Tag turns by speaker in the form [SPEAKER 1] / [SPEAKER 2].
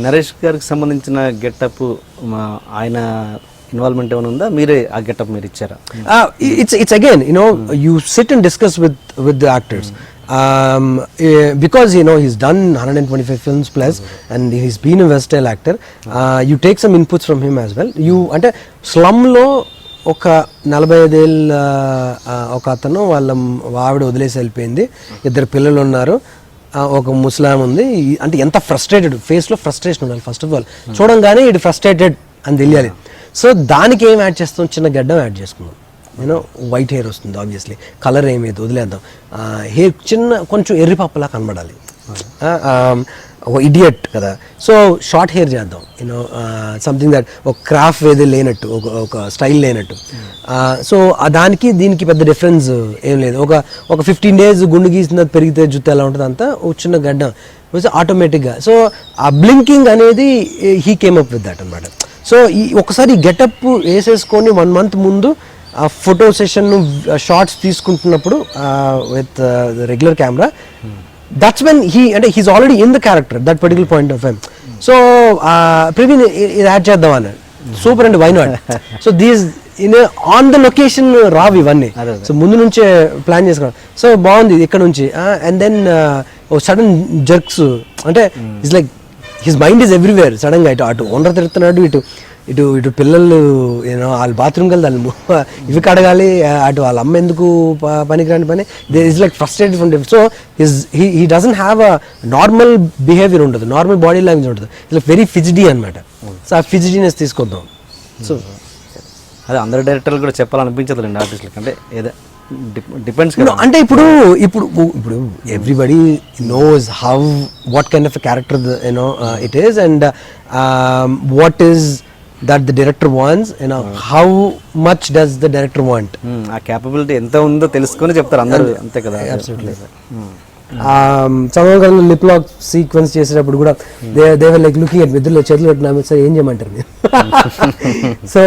[SPEAKER 1] నరేష్ గారికి సంబంధించిన గెటప్ ఆయన ఇన్వాల్వ్మెంట్ ఏమైనా ఉందా, మీరే ఆ గెటప్ మీరు ఇచ్చారా?
[SPEAKER 2] It's again, you sit and discuss with the actors. Because he's done 125 films plus and he's been a versatile actor. You take some inputs from him as well. అంటే slum లో ఒక 45 ఏళ్ళ ఒక అతను వాళ్ళ ఆవిడ వదిలేసి వెళ్ళిపోయింది, 2 పిల్లలు ఉన్నారు, ఒక ముస్లాం ఉంది. అంటే ఎంత ఫ్రస్ట్రేటెడ్, ఫేస్ లో ఫ్రస్ట్రేషన్ ఉండాలి ఫస్ట్ ఆఫ్ ఆల్, చూడంగానే ఇది ఫ్రస్ట్రేటెడ్ అని తెలియాలి. సో దానికి ఏం యాడ్ చేస్తాం, చిన్న గడ్డం యాడ్ చేసుకున్నాం. వైట్ హెయిర్ వస్తుంది, ఆబ్వియస్లీ కలర్ ఏమైతే వదిలేద్దాం, హెయిర్ చిన్న కొంచెం ఎర్రిపప్పలా కనబడాలి, ఒక ఇడియట్ కదా. సో షార్ట్ హెయిర్ చేద్దాం, సంథింగ్ దట్ ఒక క్రాఫ్ట్ ఏది లేనట్టు, ఒక స్టైల్ లేనట్టు. సో దానికి దీనికి పెద్ద డిఫరెన్స్ ఏం లేదు. ఒక 15 days గుండు గీసిన పెరిగితే జుత్తు ఎలా ఉంటుంది అంతా ఒక చిన్న గడ్డం ఆటోమేటిక్గా. సో ఆ బ్లింకింగ్ అనేది he came up with that అనమాట. సో ఒకసారి గెటప్ వేసేసుకొని 1 month ముందు ఆ ఫోటో సెషన్ షార్ట్స్ తీసుకుంటున్నప్పుడు with regular camera, that's when he's already in the character that particular point of time. So Praveen ఇది యాడ్ చేద్దాం అన్నాడు, సూపర్ అండి, why not. So these on the location రావు ఇవన్నీ, సో ముందు నుంచే ప్లాన్ చేసుకున్నాం. సో బాగుంది ఇక్కడ నుంచి. అండ్ దెన్ సడన్ జర్క్స్, అంటే it's like his mind is everywhere. Sudden గా అటు ఓనర్ తిరుగుతున్నాడు, ఇటు పిల్లలు వాళ్ళ బాత్రూమ్కి వెళ్తే వాళ్ళు ఇవి కడగాలి, అటు వాళ్ళ అమ్మ ఎందుకు పనికిరాని పని. Is like frustrated from different. So he doesn't have a normal behaviour ఉండదు, నార్మల్ బాడీ లాంగ్వేజ్ ఉంటుంది, ఇట్లా వెరీ ఫిజిడీ అనమాట. సో ఆ ఫిజిడీనెస్ తీసుకొద్దాం. సో
[SPEAKER 1] అదే అందరు డైరెక్టర్లు కూడా చెప్పాలనిపించదు అండి ఆర్టిస్టులకి, అంటే ఏదో డిపెండ్స్.
[SPEAKER 2] అంటే ఇప్పుడు everybody knows how what kind of character it is and what is that the director wants, how much does the director want.
[SPEAKER 1] ఆ క్యాపబిలిటీ ఎంత ఉందో తెలుసుకొని చెప్తారు అందరూ, అంతే కదా.
[SPEAKER 2] Absolutely. చమకరంలో లిప్ లాక్ సీక్వెన్స్ చేసేటప్పుడు కూడా they were like looking at me, చేతులు పెట్టినా సార్ ఏం చేయమంటారు మీరు. సో